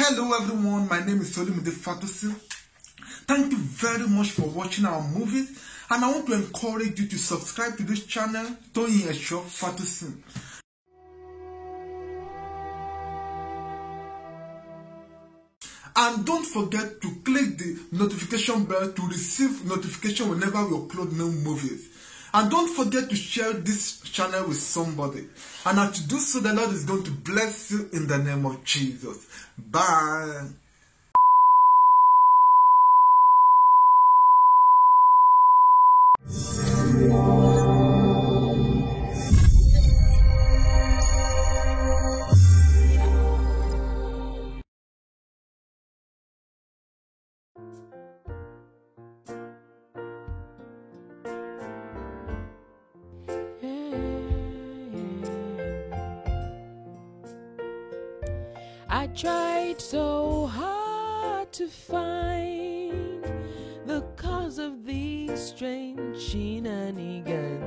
Hello everyone, my name is Olumide Fatosin. Thank you very much for watching our movies, and I want to encourage you to subscribe to this channel, Toyin Esho Fatosin. And don't forget to click the notification bell to receive notification whenever we upload new movies. And don't forget to share this channel with somebody. And as you do so, the Lord is going to bless you in the name of Jesus. Bye. I tried so hard to find the cause of these strange shenanigans.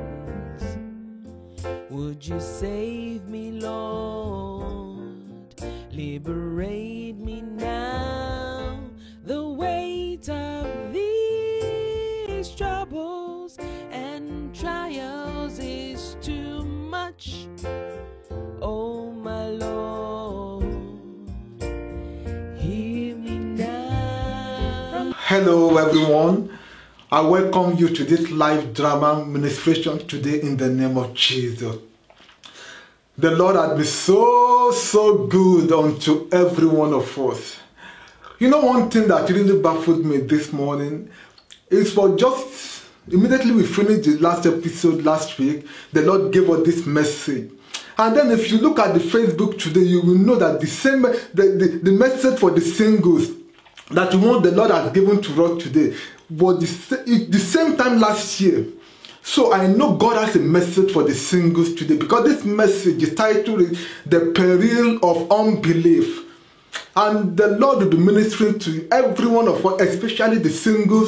Would you save me, Lord? Liberate me now. The weight of these troubles and trials is too much. Oh, my Lord. Hello everyone, I welcome you to this live drama ministration today in the name of Jesus. The Lord has been so good unto every one of us. You know, one thing that really baffled me this morning is for just immediately we finished the last episode last week, the Lord gave us this message. And then if you look at the Facebook today, you will know that the message for the singles that one the Lord has given to us today was the same time last year. So I know God has a message for the singles today, because this message, the title is The Peril of Unbelief. And the Lord will be ministering to every one of us, especially the single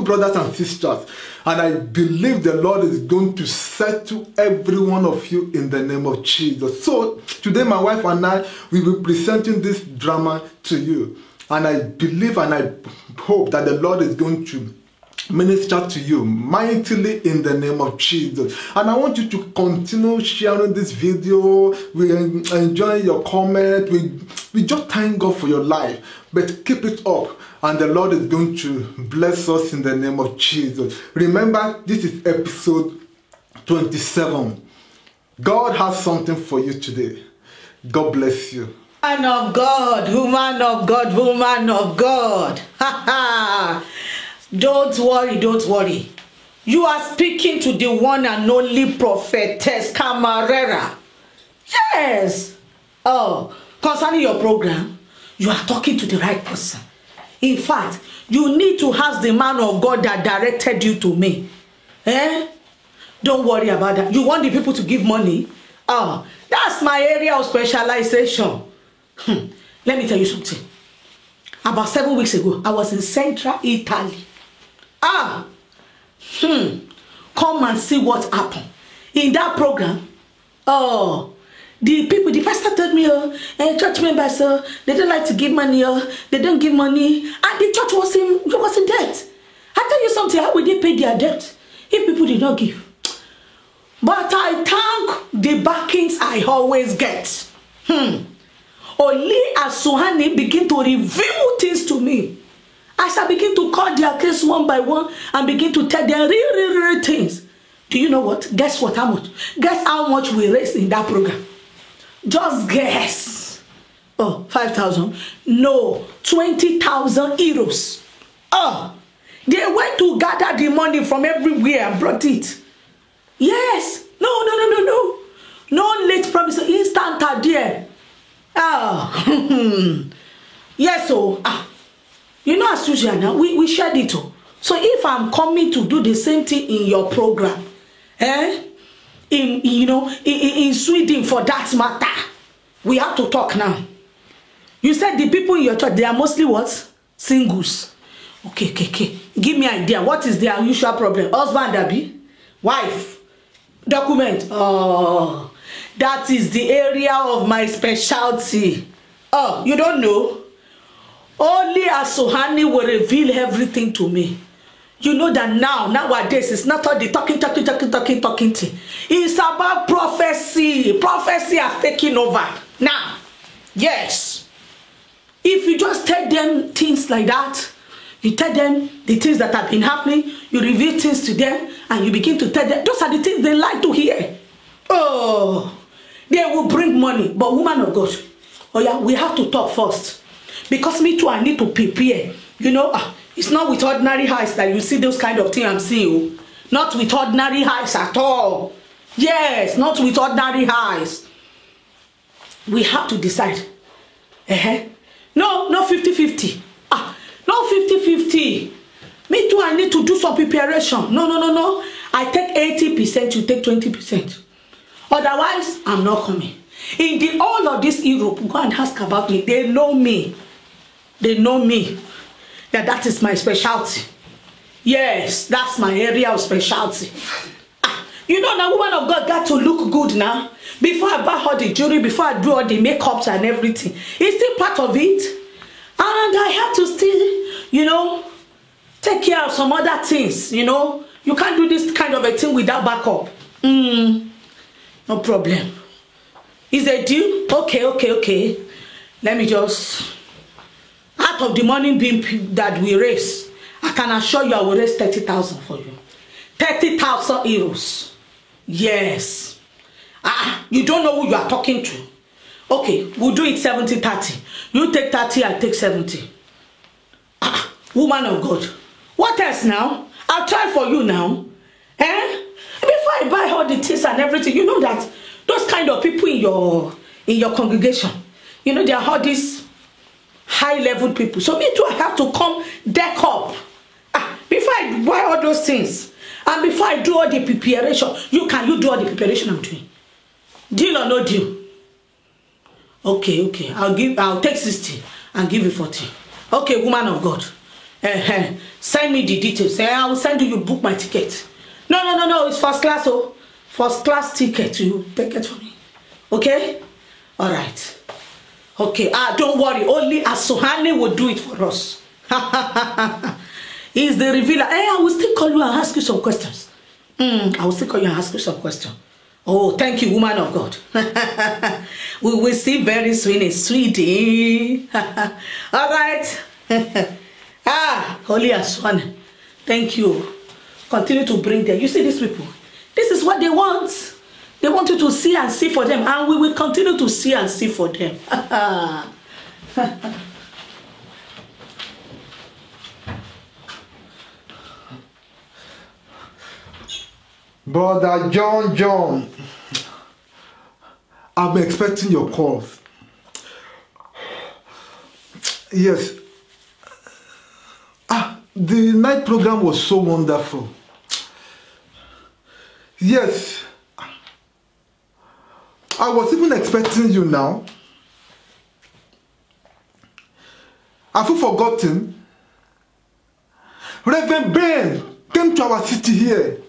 brothers and sisters. And I believe the Lord is going to settle every one of you in the name of Jesus. So today my wife and I will be presenting this drama to you. And I believe and I hope that the Lord is going to minister to you mightily in the name of Jesus. And I want you to continue sharing this video. We enjoy your comment. We just thank God for your life. But keep it up, and the Lord is going to bless us in the name of Jesus. Remember, this is episode 27. God has something for you today. God bless you. Man of God, woman of God, woman of God. Don't worry. You are speaking to the one and only prophetess Camarera. Yes. Oh, concerning your program, you are talking to the right person. In fact, you need to ask the man of God that directed you to me. Don't worry about that. You want the people to give money? Oh, that's my area of specialization. Let me tell you something. About 7 weeks ago, I was in Central Italy. Come and see what happened in that program. Oh, the pastor told me, church members, they don't like to give money, they don't give money, and the church was in debt. I tell you something, how would they pay their debt if people did not give? But I thank the backings I always get. Only as Suhani begin to reveal things to me, as I begin to call their case one by one and begin to tell them real things. Do you know what? Guess what? How much? Guess how much we raised in that program? Just guess. Oh, 5,000? No, 20,000 euros. Oh, they went to gather the money from everywhere and brought it. Yes. No. No late promise. Instant there. Yes, so you know, as usual now, we shared it all. So if I'm coming to do the same thing in your program, in Sweden for that matter, we have to talk now. You said the people in your church, they are mostly what? Singles. Okay. Give me an idea. What is their usual problem? Husband, Abi? Wife? Document? Oh, that is the area of my specialty. Oh, you don't know? Only Asohani will reveal everything to me. You know that nowadays, it's not all the talking thing. It's about prophecy. Prophecy has taken over. Now, yes. If you just tell them things like that, you tell them the things that have been happening, you reveal things to them, and you begin to tell them, those are the things they like to hear. Oh, they will bring money. But woman of God, oh yeah, we have to talk first. Because me too, I need to prepare. You know, it's not with ordinary eyes that you see those kind of things I'm seeing. Not with ordinary eyes at all. Yes, not with ordinary eyes. We have to decide. No 50-50. No 50-50. Me too, I need to do some preparation. No. I take 80%, you take 20%. Otherwise, I'm not coming. In the all of this Europe, go and ask about me. They know me. They know me. That is my specialty. Yes, that's my area of specialty. You know, the woman of God got to look good now. Before I buy all the jewelry, before I do all the makeups and everything. It's still part of it. And I have to still, you know, take care of some other things, you know. You can't do this kind of a thing without backup. No problem. Is a deal? Okay. Let me just... Out of the money being that we raise, I can assure you I will raise 30,000 for you. 30,000 euros. Yes. You don't know who you are talking to. Okay, we'll do it 70-30. You take 30, I take 70. Woman of God. What else now? I'll try for you now. Before I buy all the things and everything, you know that those kind of people in your congregation, you know, they are all these high-level people. So me too, I have to come deck up. Before I buy all those things, and before I do all the preparation, you do all the preparation I'm doing. Deal or no deal? Okay. I'll take 60 and give you 40. Okay, woman of God. Send me the details. I will send you book my ticket. No, it's first class, oh. First class ticket. You take it for me. Okay? Alright. Okay, don't worry. Only Asohani will do it for us. He's the revealer. I will still call you and ask you some questions. I will still call you and ask you some questions. Oh, thank you, woman of God. We will see very soon, sweetie. All right. Holy Aswan. Thank you. Continue to bring them. You see these people? This is what they want. They want you to see and see for them. And we will continue to see and see for them. Brother John, I'm expecting your calls. Yes. The night program was so wonderful. Yes. I was even expecting you now. Have you forgotten? Reverend Ben came to our city here.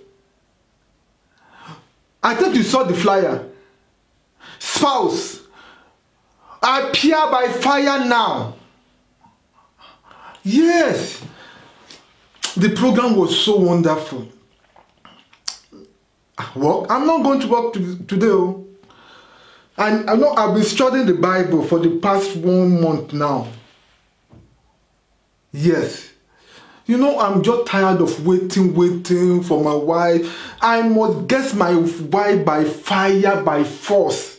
I think you saw the flyer. Spouse, appear by fire now. Yes. The program was so wonderful. Well, I'm not going to work today. And I know I've been studying the Bible for the past 1 month now. Yes. You know, I'm just tired of waiting for my wife. I must get my wife by fire, by force.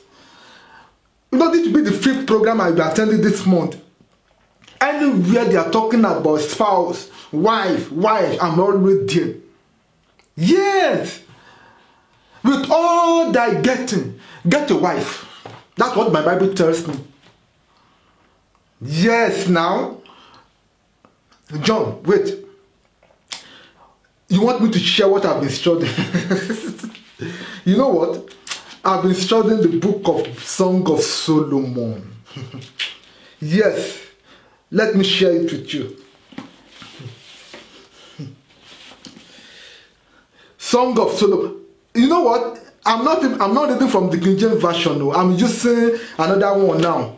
You know, this will be the 5th program I'll be attending this month. Anywhere they are talking about spouse, wife, I'm always there. Yes. With all that getting, get a wife. That's what my Bible tells me. Yes, now. John, wait. You want me to share what I've been studying? You know what? I've been studying the book of Song of Solomon. Yes. Let me share it with you. Song of Solomon. You know what? I'm not reading from the King James version. No. I'm using another one now.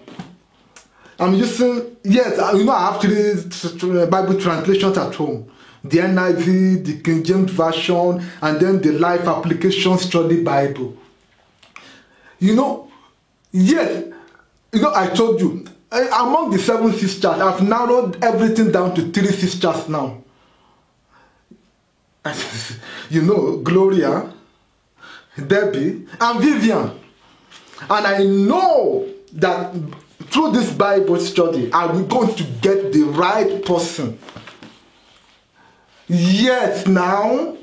I'm using, yes, I have 3 Bible translations at home. The NIV, the King James Version, and then the Life Application Study Bible. Yes, I told you, among the 7 sisters, I've narrowed everything down to 3 sisters now. Gloria, Debbie, and Vivian. And I know that through this Bible study, I'm going to get the right person. Yes, now.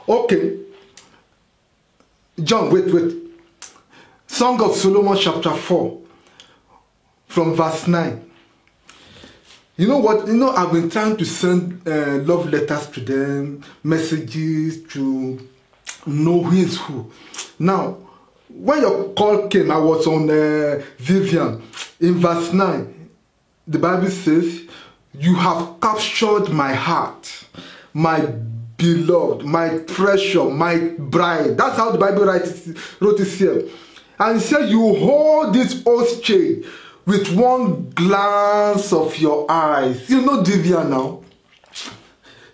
Okay. John, wait. Song of Solomon chapter 4 from verse 9. You know what? I've been trying to send love letters to them, messages to know who is who. Now, when your call came, I was on Vivian. In verse 9, the Bible says, "You have captured my heart, my beloved, my treasure, my bride." That's how the Bible wrote it here. And it said, "You hold this oath chain with one glance of your eyes." You know Vivian now?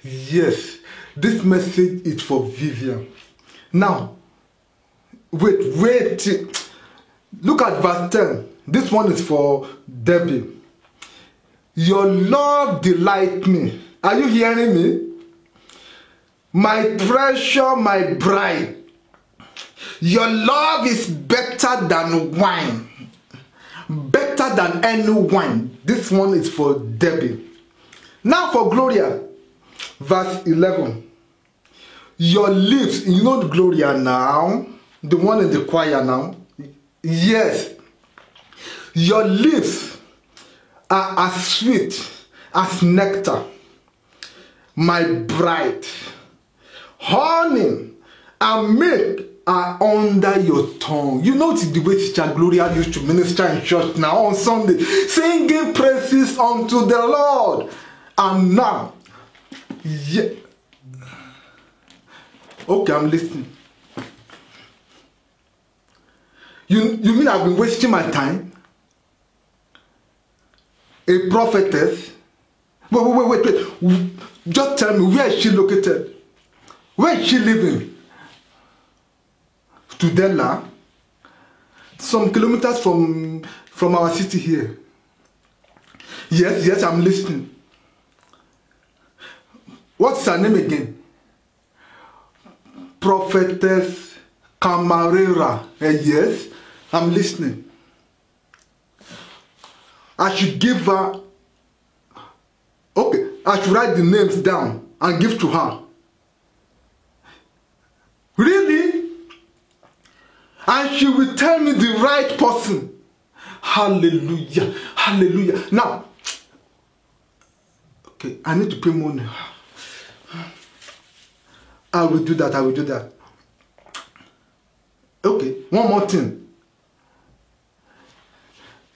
Yes, this message is for Vivian. Now, wait. Look at verse 10. This one is for Debbie. "Your love delights me." Are you hearing me? "My treasure, my bride. Your love is better than wine. Better than any wine." This one is for Debbie. Now for Gloria, verse 11. "Your lips," Gloria now, the one in the choir now. Yes. "Your lips are as sweet as nectar, my bride. Honey and milk are under your tongue." It's the way Sister Gloria used to minister in church now on Sunday, singing praises unto the Lord. And now, yeah. Okay, I'm listening. You mean I've been wasting my time? A prophetess? Wait. Just tell me, where is she located? Where is she living? Tudela? Some kilometers from our city here. Yes, I'm listening. What's her name again? Prophetess Camarera. Yes, I'm listening. I should give her. Okay, I should write the names down and give to her. Really? And she will tell me the right person. Hallelujah. Now, okay, I need to pay money. I will do that. Okay, one more thing.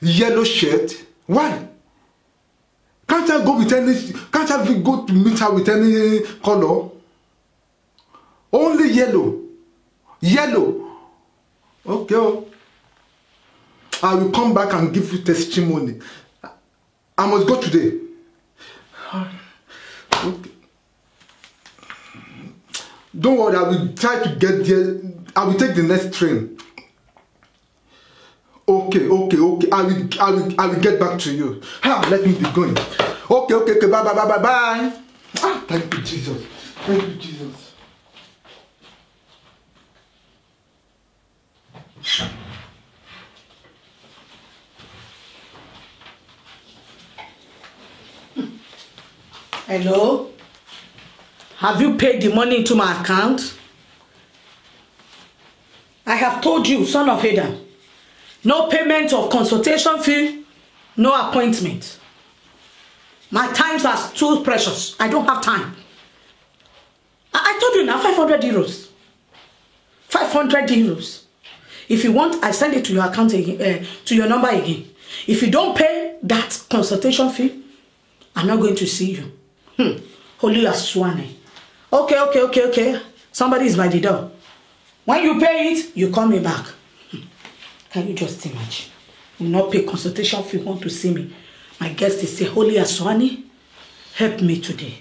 Yellow shirt. Why? Can't I go to meet her with any color? Only yellow. Okay. I will come back and give you testimony. I must go today. Okay. Don't worry, I will try to get there. I will take the next train. Okay. I will get back to you. Let me be going. Okay. Bye. Thank you, Jesus. Hello? Have you paid the money into my account? I have told you, son of Adam, no payment of consultation fee, no appointment. My times are too precious. I don't have time. I told you now, 500 euros. 500 euros. If you want, I send it to your account again, to your number again. If you don't pay that consultation fee, I'm not going to see you. Holy Aswane. Okay. Somebody is by the door. When you pay it, you call me back. Can you just imagine? will not pay consultation fee, want to see me. My guest is say, Holy Aswani, help me today.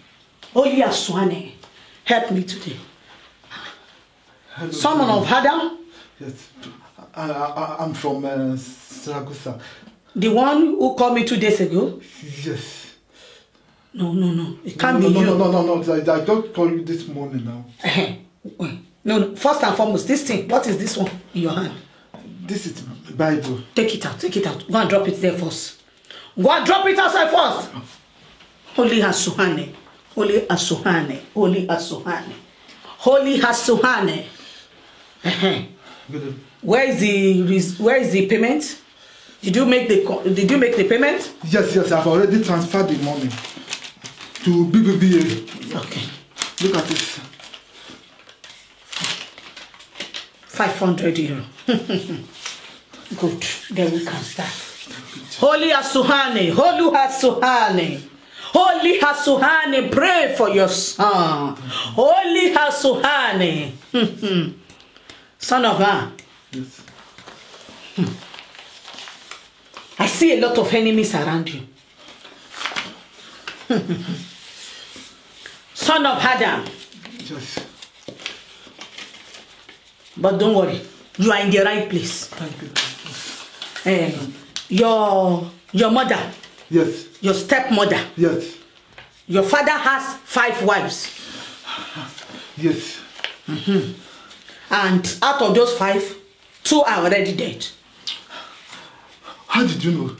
Holy Aswani, help me today. Hello, Son of Adam. Yes. I'm from Saragossa. The one who called me 2 days ago? Yes. No. It can't be you. No. I just called you this morning now. No. First and foremost, this thing. What is this one in your hand? This is Bible. Take it out. Go and drop it there first. Go and drop it outside first. Holy Asuhane. Holy Asuhane. Holy Asuhane. Holy Asuhane. Where is the payment? Did you make the payment? Yes, I've already transferred the money to BBVA. Okay. Look at this. 500 euro. Good. Then we can start. Holy Asuhane, Holy Asuhane, Holy Asuhane, pray for your son. Holy Asuhane, son of man. Yes. I see a lot of enemies around you. Son of Adam. Yes. But don't worry, you are in the right place. Thank you. Your mother. Yes. Your stepmother. Yes. Your father has 5 wives. Yes. And out of those 5, 2 are already dead. How did you know?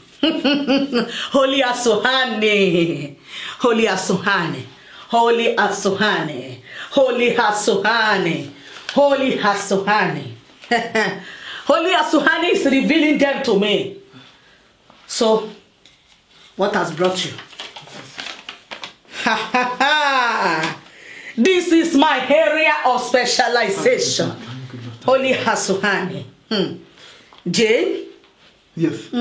Holy Asuhane. Holy Asuhane. Holy Asuhane. Holy Asuhane. Holy Asuhane. Holy Asuhane is revealing them to me. So, what has brought you? This is my area of specialization. Holy Asuhane. Jane? Yes.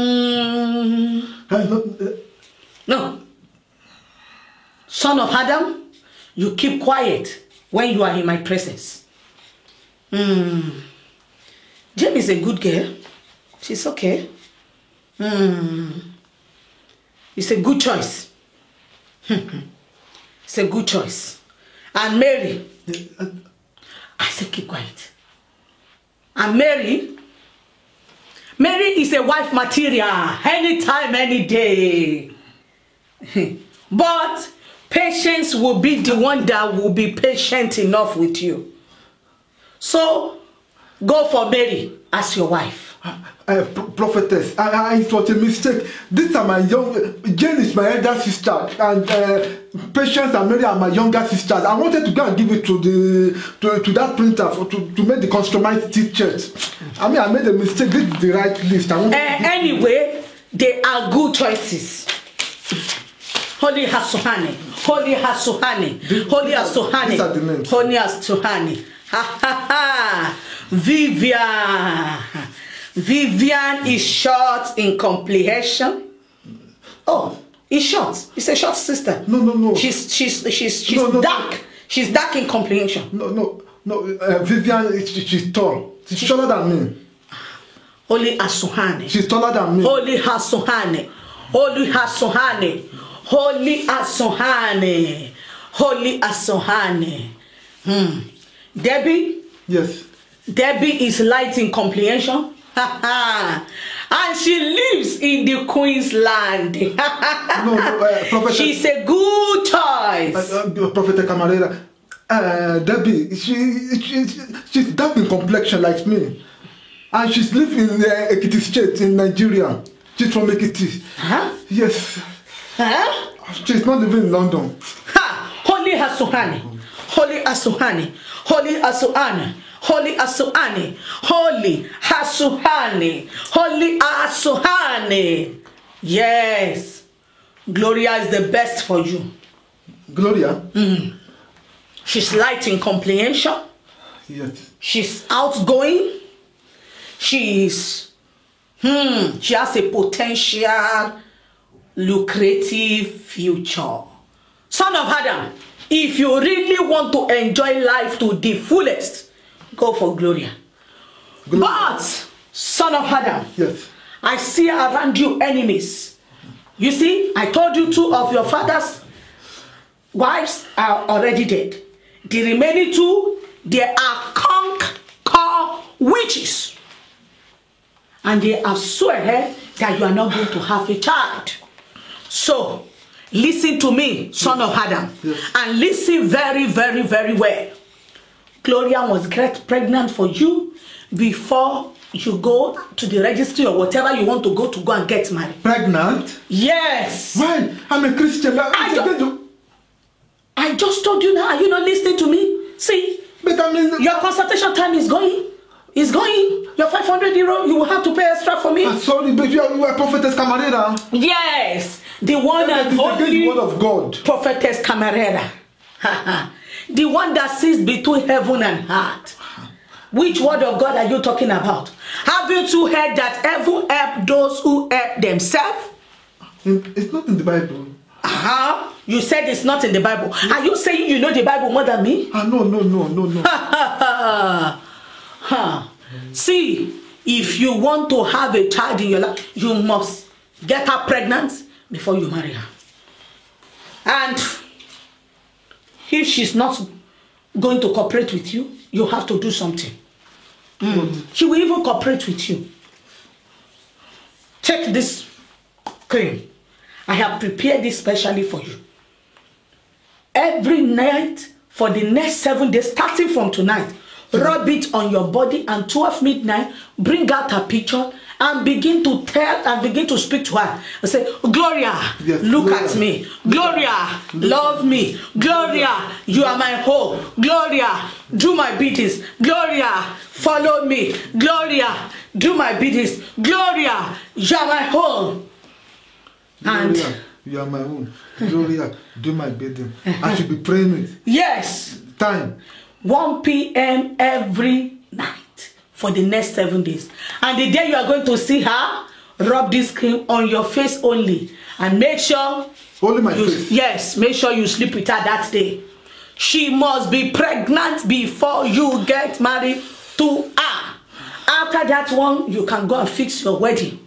No. Son of Adam, you keep quiet when you are in my presence. Jane is a good girl. She's okay. It's a good choice. It's a good choice. And Mary, I say keep quiet. And Mary is a wife material, anytime, any day. But patience will be the one that will be patient enough with you. So, go for Mary as your wife. Prophetess, it was a mistake. These are my Jane is my elder sister, and Patience and Mary are my younger sisters. I wanted to go and give it to that printer to make the customized t-shirt. I mean, I made a mistake. This is the right list. Anyway, they are good choices. Holy Asuhane, Holy Asuhane, Holy Asuhane, These are the names. Holy Asuhane. Vivian is short in comprehension. Oh, it's short. It's a short sister. No. She's No. dark. She's dark in comprehension. No. Vivian, she's tall. She's taller than me. Holy Asuhane. She's taller than me. Holy Asuhane. Holy Asuhane. Holy Asuhane. Holy Asuhane. Debbie. Yes. Debbie is light in comprehension. And she lives in the Queensland. Prophet. She's a good choice. Prophet Camarera. Debbie, she's dark in complexion like me. And she's living in Ekiti State in Nigeria. She's from Ekiti. Huh? Yes. Huh? She's not living in London. Holy Asuhane. Holy Asuhane. Holy Asuhane. Holy Asuhane. Holy Asuhane. Holy Asuhane. Yes. Gloria is the best for you. Gloria? She's light in comprehension. Yes. She's outgoing. She has a potential, lucrative future. Son of Adam, if you really want to enjoy life to the fullest, go for Gloria. But, son of Adam, Yes. I see around you enemies. You see, I told you 2 of your father's wives are already dead. The remaining 2, they are conquer witches. And they have swear that you are not going to have a child. So, listen to me, son of Adam. Yes. And listen very, very, very well. Gloria was get pregnant for you before you go to the registry or whatever you want to go and get married. Pregnant? Yes. Why? I'm a Christian. I just told you now. Are you not listening to me? See, But I mean, your consultation time is going. It's going. Your 500 euro, you will have to pay extra for me. I'm sorry, but you are prophetess Camarera. Yes, the one That and is only the word of God. prophetess Camarera. The one that sits between heaven and earth. Which word of God are you talking about? Have you too heard that heaven help those who help themselves? It's not in the Bible. You said it's not in the Bible. Are you saying you know the Bible more than me? No. See, if you want to have a child in your life, you must get her pregnant before you marry her. And if she's not going to cooperate with you, you have to do something. She will even cooperate with you. Take this cream. I have prepared this specially for you. Every night for the next 7 days, starting from tonight, rub it on your body, and 12 midnight, bring out her picture and begin to tell and begin to speak to her. And say, Gloria, yes, look Gloria. at me. Gloria, love me. Gloria, you are my hope. Gloria, do my biddings. Gloria, follow me. Gloria, do my biddings. Gloria, you are my home. And Gloria, you are my own. Gloria, do my bidding. I should be praying with. yes, Time. 1 p.m. every night for the next 7 days. And the day you are going to see her, rub this cream on your face only. And make sure Only my face. Yes, make sure you sleep with her that day. She must be pregnant before you get married to her. After that one, you can go and fix your wedding.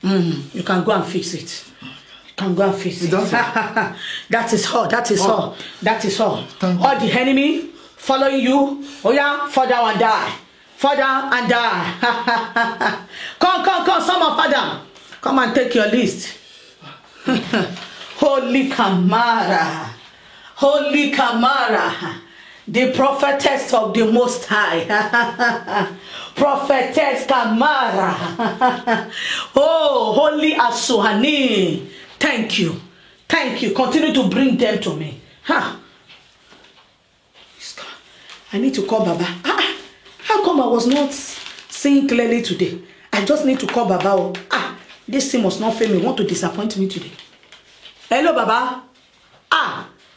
You can go and fix it. You can go and fix it. That is all. That is all. That is all. All the enemy following you. Oh yeah, fall down and die. Fall down and die. Come, son of Adam. Come and take your list. Holy Camara. Holy Camara. The prophetess of the Most High. Prophetess Camara. Oh, Holy Asuhani. Thank you. Thank you. Continue to bring them to me. I need to call Baba. How come I was not seeing clearly today? I just need to call Baba. This thing must not fail me. Want to disappoint me today. Hello, Baba.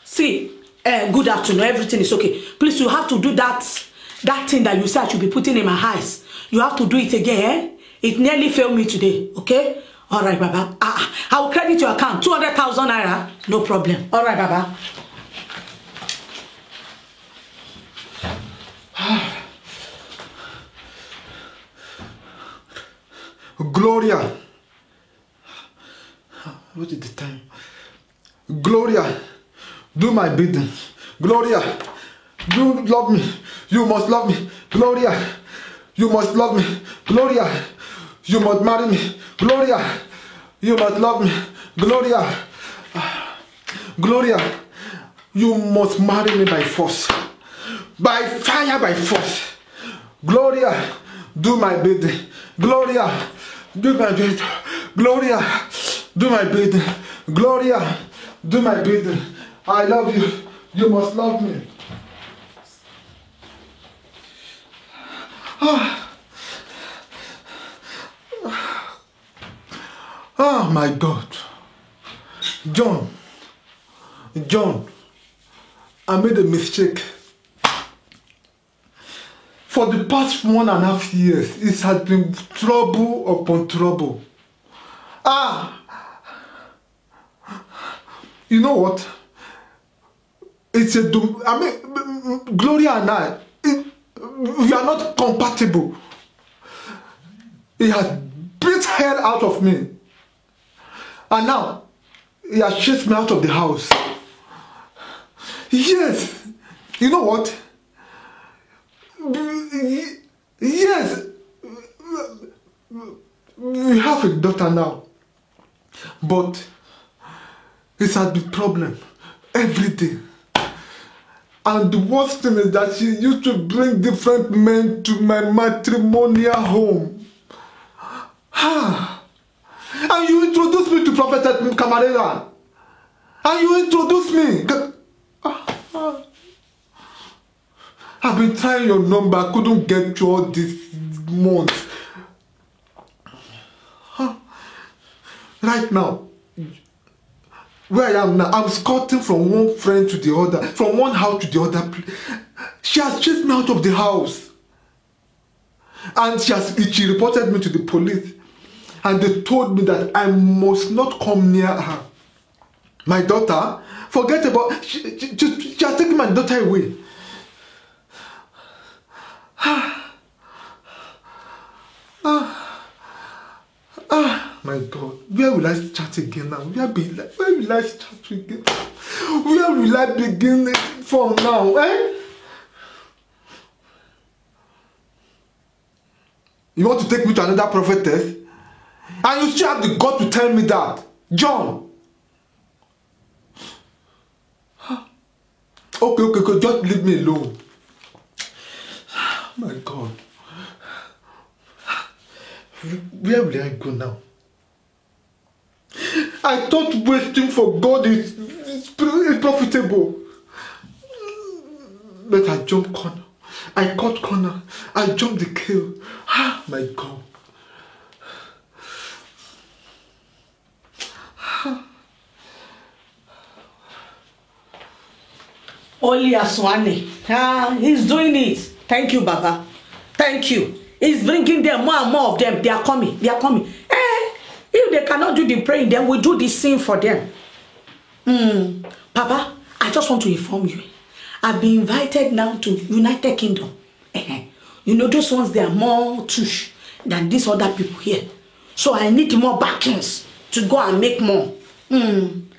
See, good afternoon. Everything is okay. Please, you have to do that thing that you said I should be putting in my eyes. You have to do it again. It nearly failed me today. Okay? All right, Baba. I will credit your account. 200,000 naira. No problem. All right, Baba. Gloria. What is the time? Gloria, do my bidding. Gloria, you love me. You must love me. Gloria, you must love me. Gloria, you must marry me. Gloria, you must love me. Gloria, Gloria, you must marry me by force. By fire, by force. Gloria, do my bidding. Gloria, do my bidding. Gloria, do my bidding. Gloria, do my bidding. I love you. You must love me. Oh my God. John, I made a mistake. For the past 1.5 years, it has been trouble upon trouble. You know what? Gloria and I, we are not compatible. It has beat hell out of me. And now, he has chased me out of the house. Yes. You know what? Yes. We have a daughter now. But it's a big problem every day. And the worst thing is that she used to bring different men to my matrimonial home. And you introduced me to Prophet Camarera. And you introduced me. I've been trying your number. I couldn't get you all this month. Right now, where I am now, I'm scouting from one friend to the other, from one house to the other. She has chased me out of the house. And she reported me to the police. And they told me that I must not come near her. My daughter, forget about, she has taken my daughter away. My God, where will I start again now? Where will I start again? Where will I begin from now? You want to take me to another prophetess? And you still have the God to tell me that? John. Okay, just leave me alone. My God. Where will I go now? I thought waiting for God is profitable. But I jumped corner. I cut corner. I jumped the kill. My God. Only Aswani. He's doing it. Thank you, Baba. Thank you. He's bringing them more and more of them. They are coming. They are coming. If they cannot do the praying, then we do the sin for them. Papa, I just want to inform you. I've been invited now to United Kingdom. You know, those ones, they are more tush than these other people here. So I need more backings to go and make more. And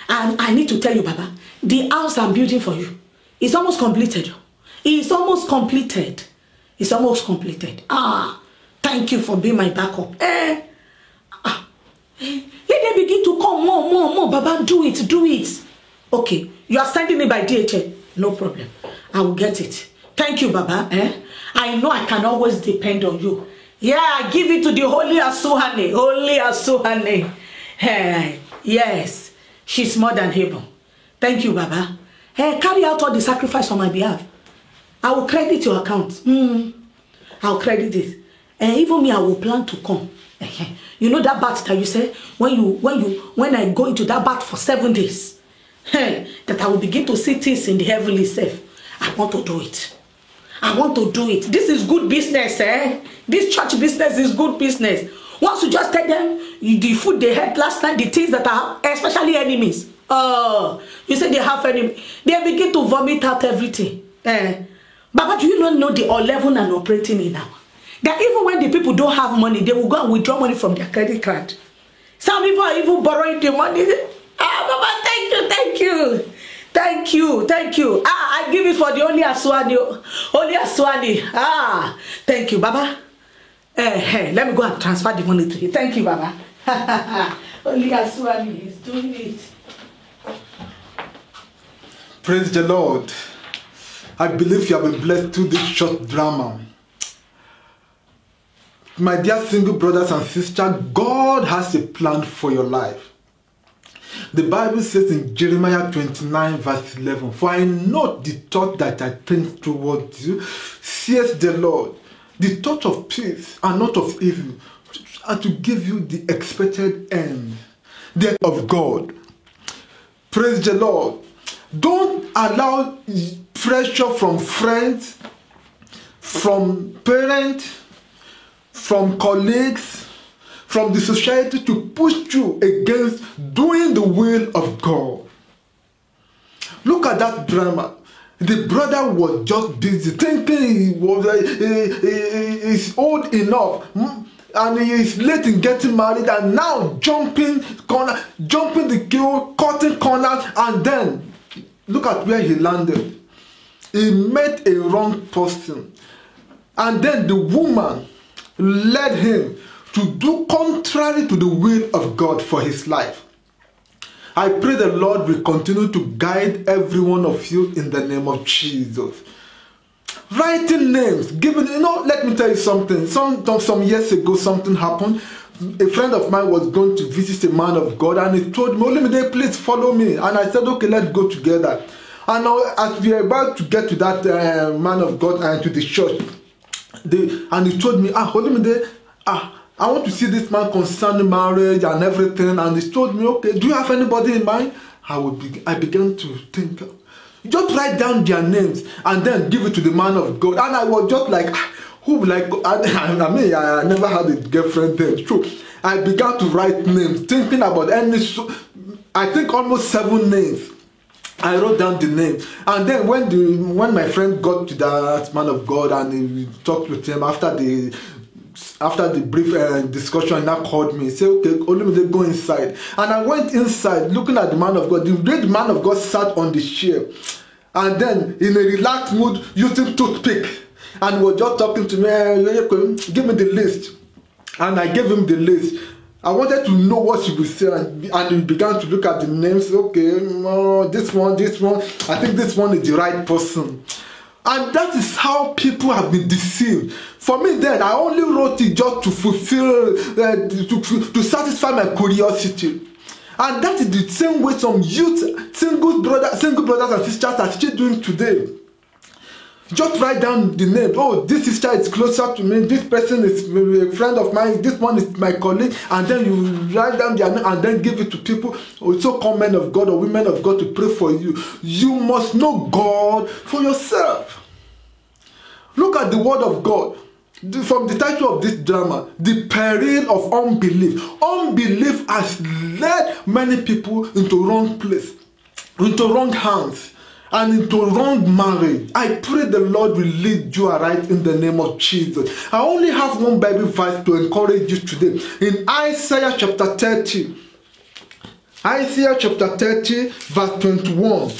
I need to tell you, Baba, the house I'm building for you is almost completed. It's almost completed. It's almost completed. Thank you for being my backup. Let them begin to come more. Baba, do it. Okay, you are sending me by DHL. No problem. I will get it. Thank you, Baba. I know I can always depend on you. Yeah, give it to the Holy Asuhane. Holy Asuhane. Yes, she's more than able. Thank you, Baba. Carry out all the sacrifice on my behalf. I will credit your account. I will credit it. Even me, I will plan to come. You know that bath that you said when I go into that bath for 7 days, that I will begin to see things in the heavenly self. I want to do it. I want to do it. This is good business, This church business is good business. Once you just tell them the food they had last night, the things that are especially enemies. You say they have enemies. They begin to vomit out everything. Baba, do you not know the 11 and operating in now? That even when the people don't have money, they will go and withdraw money from their credit card. Some people are even borrowing the money. Baba, thank you. I give it for the Holy Aswani. Thank you, Baba. Let me go and transfer the money to you. Thank you, Baba. Holy Aswani is doing it. Praise the Lord. I believe you have been blessed through this short drama. My dear single brothers and sisters, God has a plan for your life. The Bible says in Jeremiah 29 verse 11, "For I know the thought that I think towards you, says the Lord, the thought of peace and not of evil, and to give you the expected end." The end of God. Praise the Lord. Don't allow pressure from friends, from parents, from colleagues, from the society to push you against doing the will of God. Look at that drama. The brother was just busy thinking he was he's old enough. and he is late in getting married, and now jumping the queue, cutting corners, and then look at where he landed. He met a wrong person, and then the woman led him to do contrary to the will of God for his life. I pray the Lord will continue to guide every one of you in the name of Jesus. Writing names, giving, let me tell you something. Some years ago, something happened. A friend of mine was going to visit a man of God, and he told me, Olumide, please follow me. And I said, okay, let's go together. And now, as we are about to get to that man of God and to the church, and he told me, Olumide, I want to see this man concerning marriage and everything. And he told me, okay, do you have anybody in mind? I began to think, just write down their names and then give it to the man of God. And I was just like, I never had a girlfriend then. True. I began to write names, thinking about I think almost 7 names. I wrote down the name, and then when my friend got to that man of God and he talked with him after the brief discussion, he now called me. He said, okay, Olumide, go inside. And I went inside looking at the man of God. The man of God sat on the chair, and then in a relaxed mood using toothpick, and was just talking to me, give me the list. And I gave him the list. I wanted to know what she would say, and we began to look at the names. Okay, this one. I think this one is the right person. And that is how people have been deceived. For me then, I only wrote it just to fulfill, to satisfy my curiosity. And that is the same way some youth, single brothers and sisters are still doing today. Just write down the name. Oh, this sister is closer to me. This person is a friend of mine. This one is my colleague. And then you write down their name and then give it to people, also call men of God or women of God to pray for you. You must know God for yourself. Look at the word of God. From the title of this drama, The Peril of Unbelief. Unbelief has led many people into wrong place, into wrong hands, and into wrong marriage. I pray the Lord will lead you aright in the name of Jesus. I only have one Bible verse to encourage you today. In Isaiah chapter 30. Isaiah chapter 30 verse 21.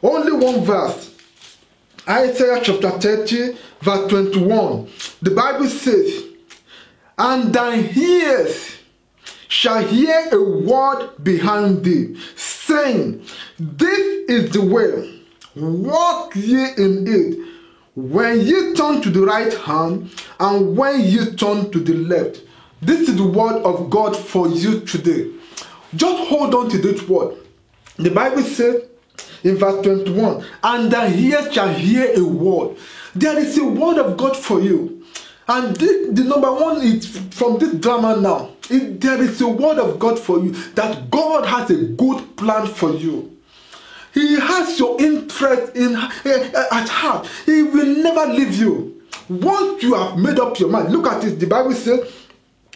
Only one verse. Isaiah chapter 30 verse 21. The Bible says, and thine ears shall hear a word behind thee, saying, this is the way, walk ye in it, when ye turn to the right hand, and when ye turn to the left. This is the word of God for you today. Just hold on to this word. The Bible says in verse 21, and thine ears shall hear a word. There is a word of God for you. And the number one is from this drama now. There is a word of God for you, that God has a good plan for you. He has your interest at heart. He will never leave you. Once you have made up your mind, look at it. The Bible says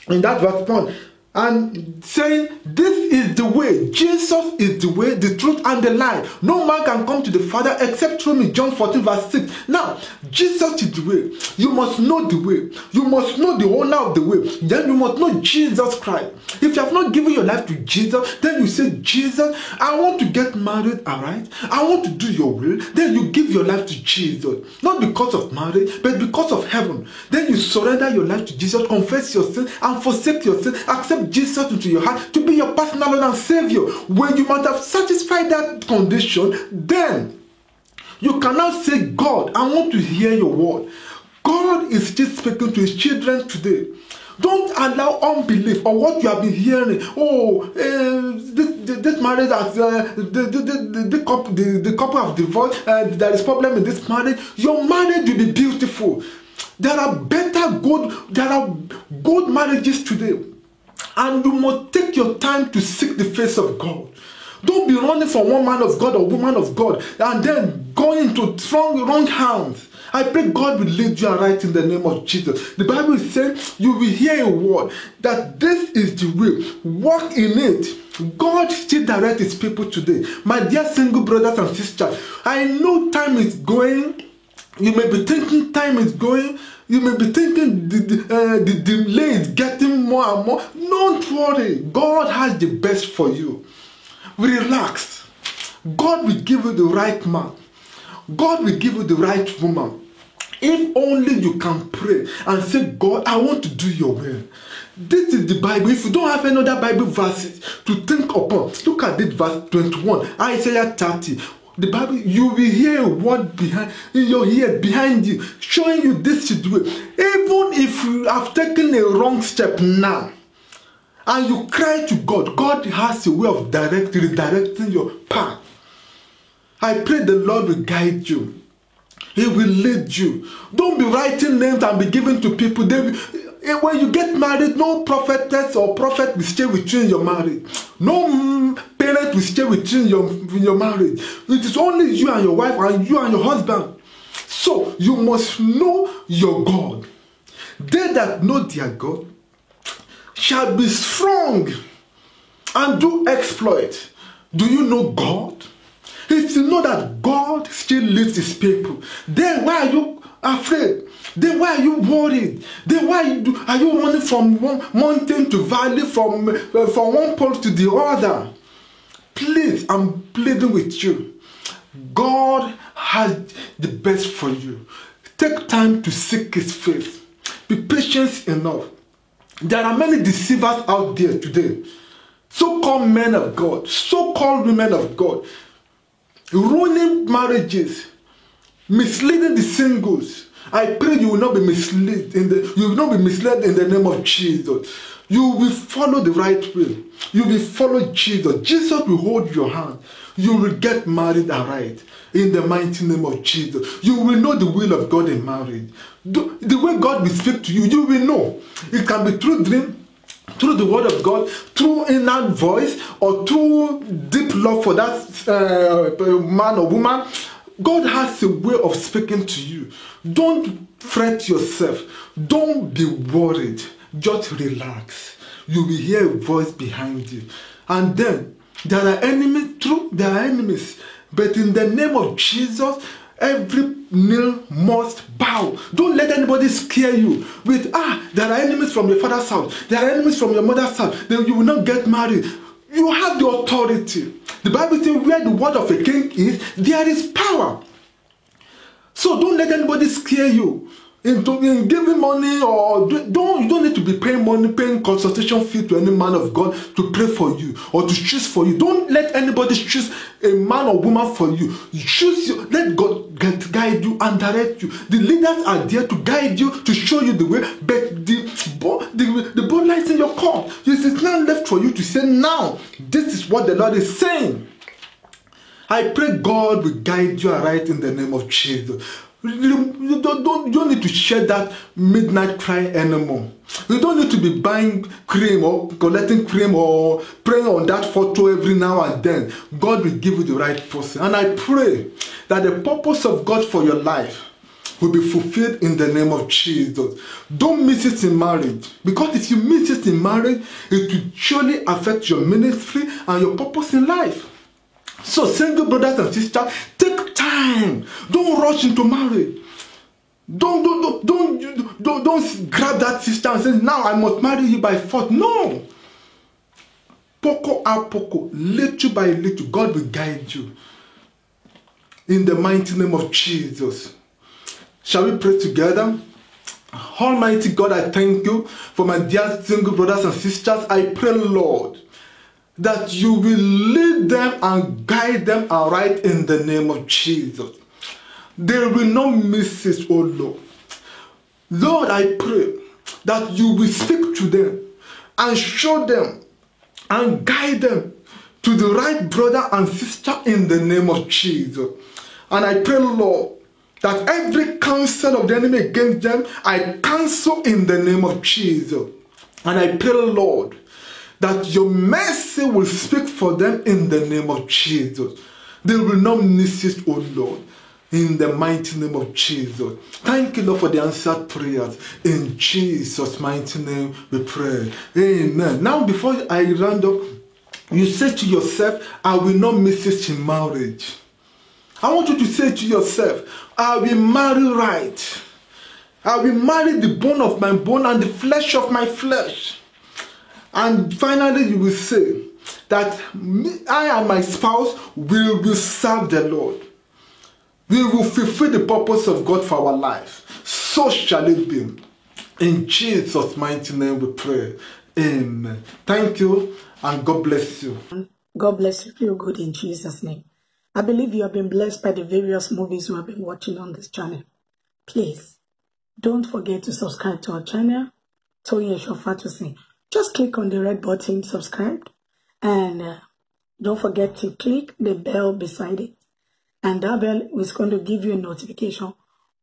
in that verse 1, and saying, this is the way. Jesus is the way, the truth, and the life. No man can come to the Father except through me. John 14 verse 6. Now, Jesus is the way. You must know the way. You must know the owner of the way. Then you must know Jesus Christ. If you have not given your life to Jesus, then you say, Jesus, I want to get married, alright? I want to do your will. Then you give your life to Jesus. Not because of marriage, but because of heaven. Then you surrender your life to Jesus, confess your sin, and forsake your sin. Accept Jesus into your heart to be your personal Lord and Savior. When you might have satisfied that condition, then you can now say, God, I want to hear your word. God is still speaking to his children today. Don't allow unbelief or what you have been hearing. Oh, this marriage has the couple have divorced. There is problem in this marriage. Your marriage will be beautiful. There are good marriages today. And you must take your time to seek the face of God. Don't be running from one man of God or woman of God and then going into wrong hands. I pray God will lead you aright in the name of Jesus. The Bible is saying you will hear a word that this is the way. Walk in it. God still directs his people today. My dear single brothers and sisters, I know time is going. You may be thinking time is going. You may be thinking the delay is getting more and more. Don't worry. God has the best for you. Relax. God will give you the right man. God will give you the right woman. If only you can pray and say, God, I want to do your will. This is the Bible. If you don't have any other Bible verses to think upon, look at this verse 21, Isaiah 30. The Bible, you will hear a word in your ear behind you, showing you this is the way. Even if you have taken a wrong step now, and you cry to God, God has a way of redirecting your path. I pray the Lord will guide you. He will lead you. Don't be writing names and be giving to people. When you get married, no prophetess or prophet will stay with you in your marriage. No parent will stay with you in your marriage. It is only you and your wife and you and your husband. So you must know your God. They that know their God shall be strong and do exploit. Do you know God? If you know that God still leads his people, then why are you afraid? Then why are you worried? Then why are you running from one mountain to valley, from one pole to the other? Please, I'm pleading with you. God has the best for you. Take time to seek his face. Be patient enough. There are many deceivers out there today. So-called men of God, so-called women of God, ruining marriages, misleading the singles. I pray you will not be misled in the name of Jesus. You will follow the right way. You will follow Jesus. Jesus will hold your hand. You will get married aright in the mighty name of Jesus. You will know the will of God in marriage. The way God will speak to you, you will know. It can be through dream, through the word of God, through inner voice, or through deep love for that man or woman. God has a way of speaking to you. Don't fret yourself. Don't be worried. Just relax. You will hear a voice behind you. And then, there are enemies. True, there are enemies. But in the name of Jesus, every knee must bow. Don't let anybody scare you with, there are enemies from your father's house. There are enemies from your mother's house. Then you will not get married. You have the authority. The Bible says where the word of a king is, there is power. So don't let anybody scare you in giving money, or you don't need to be paying money, paying consultation fee to any man of God to pray for you or to choose for you. Don't let anybody choose a man or woman for you. Let God guide you and direct you. The leaders are there to guide you, to show you the way, but the ball lies in your court. It's not left for you to say, now, this is what the Lord is saying. I pray God will guide you aright in the name of Jesus. You don't need to share that midnight cry anymore. You don't need to be buying cream or collecting cream or praying on that photo every now and then. God will give you the right person. And I pray that the purpose of God for your life will be fulfilled in the name of Jesus. Don't miss it in marriage. Because if you miss it in marriage, it will surely affect your ministry and your purpose in life. So, single brothers and sisters, take time. Don't rush into marriage. Don't grab that sister and say, now I must marry you by force. No. Poco a poco, little by little, God will guide you. In the mighty name of Jesus. Shall we pray together? Almighty God, I thank you for my dear single brothers and sisters. I pray, Lord, that you will lead them and guide them aright in the name of Jesus. They will not miss it, oh Lord. Lord, I pray that you will speak to them and show them and guide them to the right brother and sister in the name of Jesus. And I pray, Lord, that every counsel of the enemy against them, I cancel in the name of Jesus. And I pray, Lord, that your mercy will speak for them in the name of Jesus. They will not miss it, oh Lord, in the mighty name of Jesus. Thank you, Lord, for the answered prayers. In Jesus' mighty name we pray. Amen. Now, before I round up, you say to yourself, I will not miss it in marriage. I want you to say to yourself, I will marry right. I will marry the bone of my bone and the flesh of my flesh. And finally, you will say that I and my spouse will serve the Lord. We will fulfill the purpose of God for our lives. So shall it be. In Jesus' mighty name we pray. Amen. Thank you and God bless you. God bless you. Feel good in Jesus' name. I believe you have been blessed by the various movies you have been watching on this channel. Please, don't forget to subscribe to our channel, Toyin Esofatosin. Just click on the red button, subscribe, and don't forget to click the bell beside it. And that bell is going to give you a notification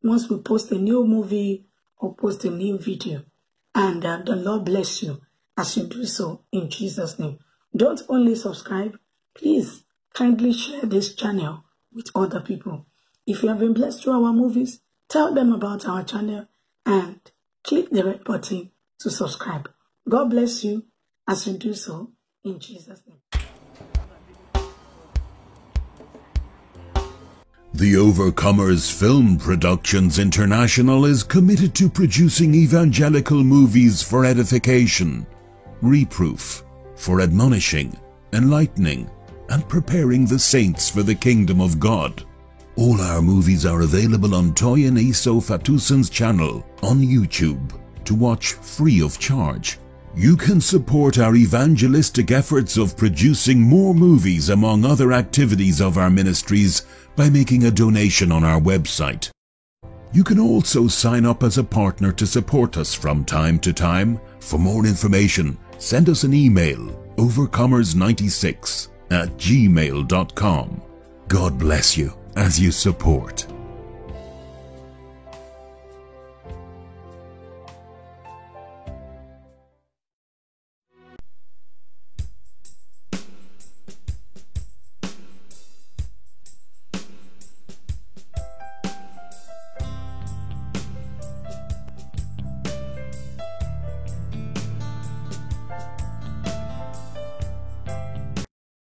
once we post a new movie or post a new video. And the Lord bless you as you do so in Jesus' name. Don't only subscribe, please kindly share this channel with other people. If you have been blessed through our movies, tell them about our channel and click the red button to subscribe. God bless you as you do so in Jesus' name. The Overcomers Film Productions International is committed to producing evangelical movies for edification, reproof, for admonishing, enlightening, and preparing the saints for the kingdom of God. All our movies are available on Toyin Esofatosin's channel on YouTube to watch free of charge. You can support our evangelistic efforts of producing more movies among other activities of our ministries by making a donation on our website. You can also sign up as a partner to support us from time to time. For more information, send us an email, overcomers96@gmail.com. God bless you as you support.